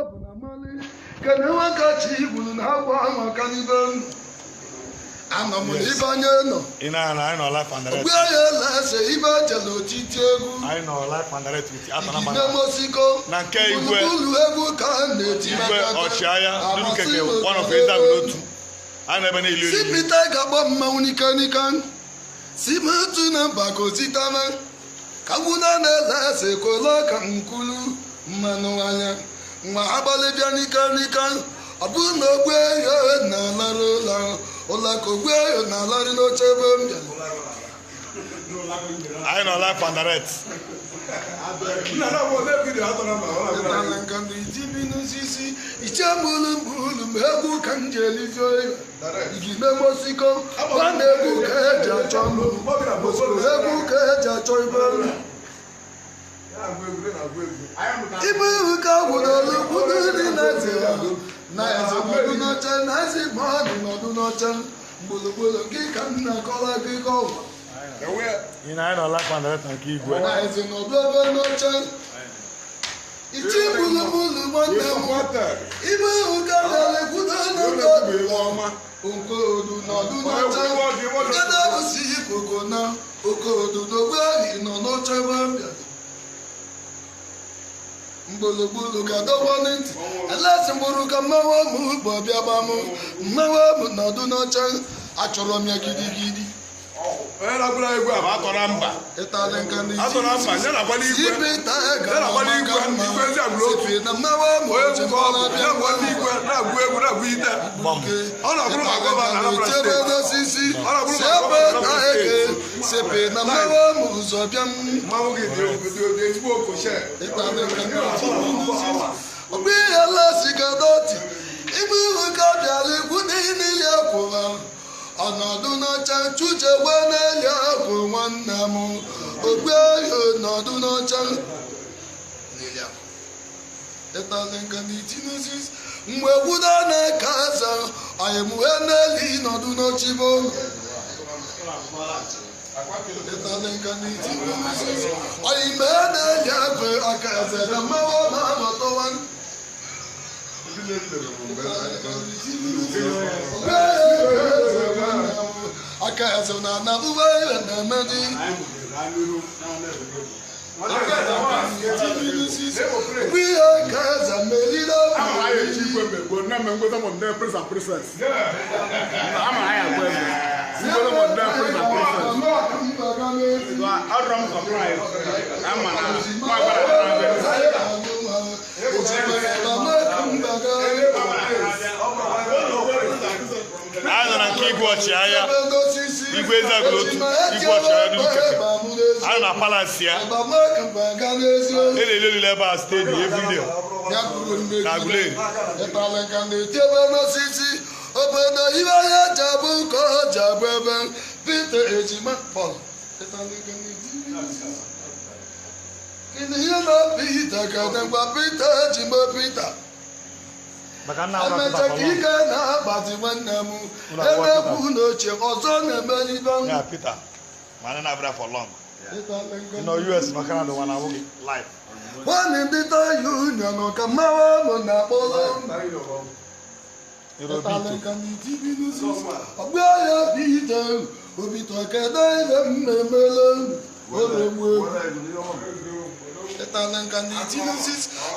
I know life and direct. I know life and direct with Atonamba Aguleri. One of his that I never knew. Simatuna bakositama kabuna nela sekola kankulu manuanya mahabale bianika abuna gwe yo na larola ola ko gwe yo na lari no chebe. I know life and direct. You know, I don't like when and keep going. Atonamba Atonamba Anadunacha chuche wanelia kwa wanamu ogbeyo nadunacha nelia etalenka mitinosis mwebuda na kaza ayemueneli nadunachibo etalenka mitinosis ayemenelia kwa akaza na mawa matowan Akaza na nabuwa na madi. We are Kaza Melina. I don't keep watching. You guys are good. You watch. I don't balance here. Ele leva stay every day. Aguleri. Obodo iwa ya jabu ko jabebe Peter ejima Paul. Kini ya na Peter kadangba Peter ejima Peter. Ametakika na abati wanamu emebu noche ozo na meliban. Yeah, Peter. Man na abra for long. You know US no Canada one I work live. One in the union no kamawa no na polo. Abia Peter obito kada memelo.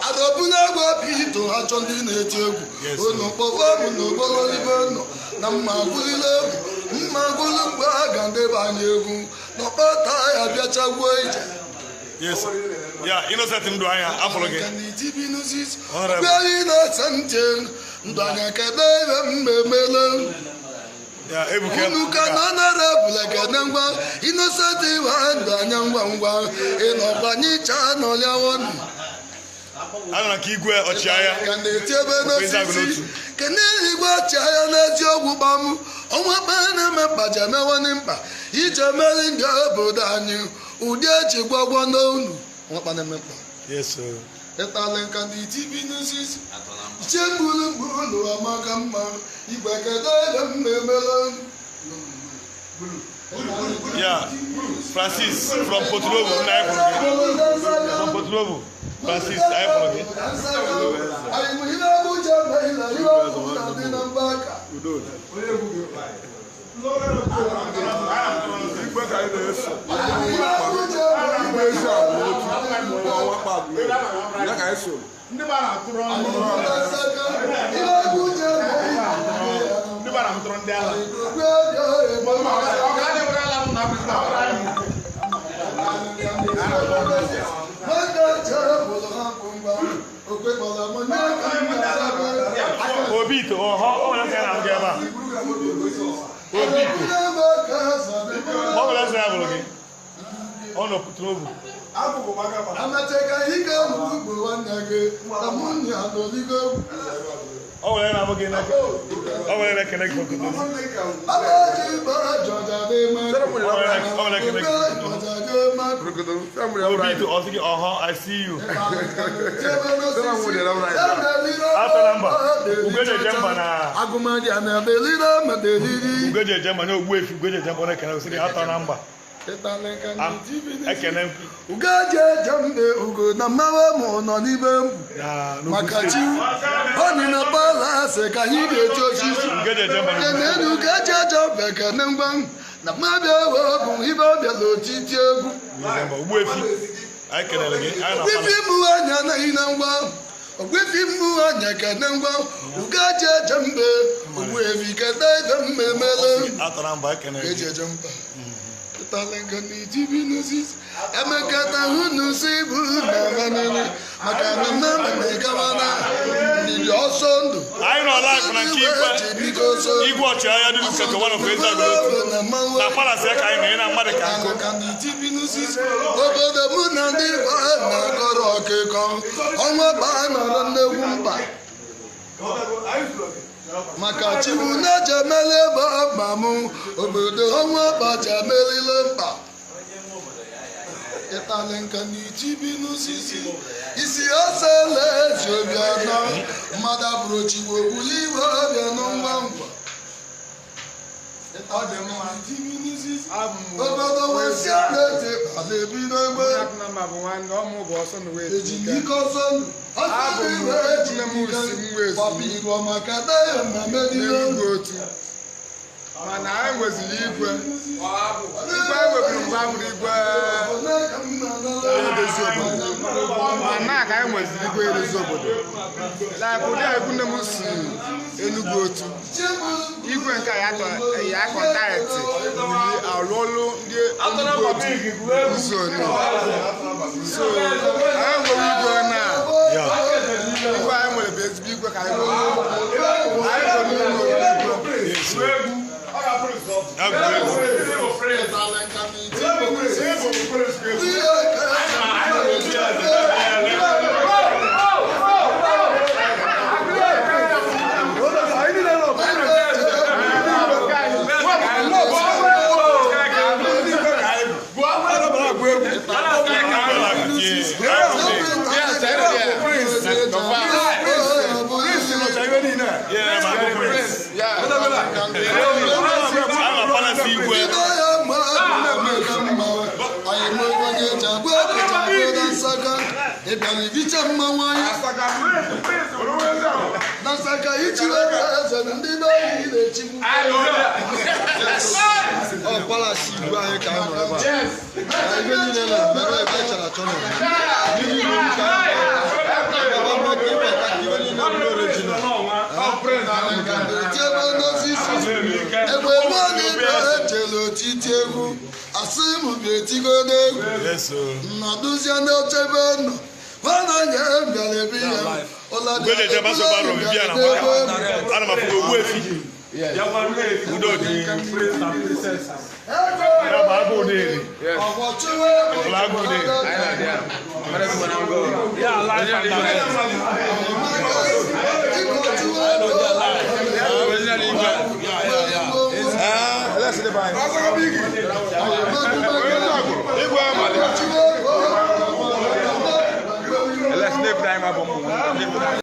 Arabuna gwa pito achondi na-etiegwu ono kpọkpọ no gbolo na mmagulu gwa ga ndebanye egwu no kpata ya biachagwo ije. Yes. Yeah, innocent ndu anya afologe. Very innocent ndu anya kedebe mmemelo. Yeah, ebuke. Unuka na rabula kadangwa innocent ndu anya ngwa ino banyicha no liawon. Ana ka igwe ọchịagha ka na-etiebe n'osisi ka na-igwe ọchịagha na-eti ogwu gbam ọnwa kpaa na-eme mkpaja mewani mkpa ije meri ndị obodo anyị ụdị eji gwagwa n'onu ọnwa na-eme mkpa. Yes sir. Ịtala nka ndị tibi n'osisi iche mgbulu amaka mma igwe kedu ebe m na-emela. Yeah, Francis from Portugal. From Portugal. Francis, I follow me. Obito, oh, let's get out of Obito. What will I say? Oh, no, put over. I'm not taking you. Oh, then I'm again. Oh, then I connect with you. I see you. Atonamba Aguleri Atonamba Ugaje jambe ugo na mawe mo no nibe makachi oni na palace ka yi de chochi ugaje jambe ka nangban na mabe wo bu ibo de lo titi egu ugbu efi ai kenele gi ai na palace efi mu anya na inangwa ogwefi mu anya ka nangwa ugaje jambe ugbu efi ka dai jambe mele Atonamba kenele ugaje jambe Talengani Divinusis, Amekata Hunusibu, Navanani, Makana, Makavana, Nidiosondo. I know that when I keep you watch, I do look at one of his La Palaseka and American Divinusis, over the moon and the Nagorokon, on my banner and the Wumba. Makachi na jamele ba mamu obodo onwa ba jamele lemba etalenka ni tibinu sisi isi osele jobiana mada brochi wobuli wa bia no ngwangwa etadema tibinu sisi obodo wesi adete alebi no gbe na bu wan no mu bo so no we ejini ko so Mana I was igwe. Igwe wepụrụ mgbanwe igwe. Mana ka anyị nweziri igwe edozi obodo. Like ụdị egwu nne m si Enugu otu. Igwe nke ya kọntaktị alụ ọlụ ndị Enugu otu ụzọ ni. So anyị nwere igwe na igwe anyị nwere bụ ezigbo igwe ka anyị nwere. Anyị nwere igwe.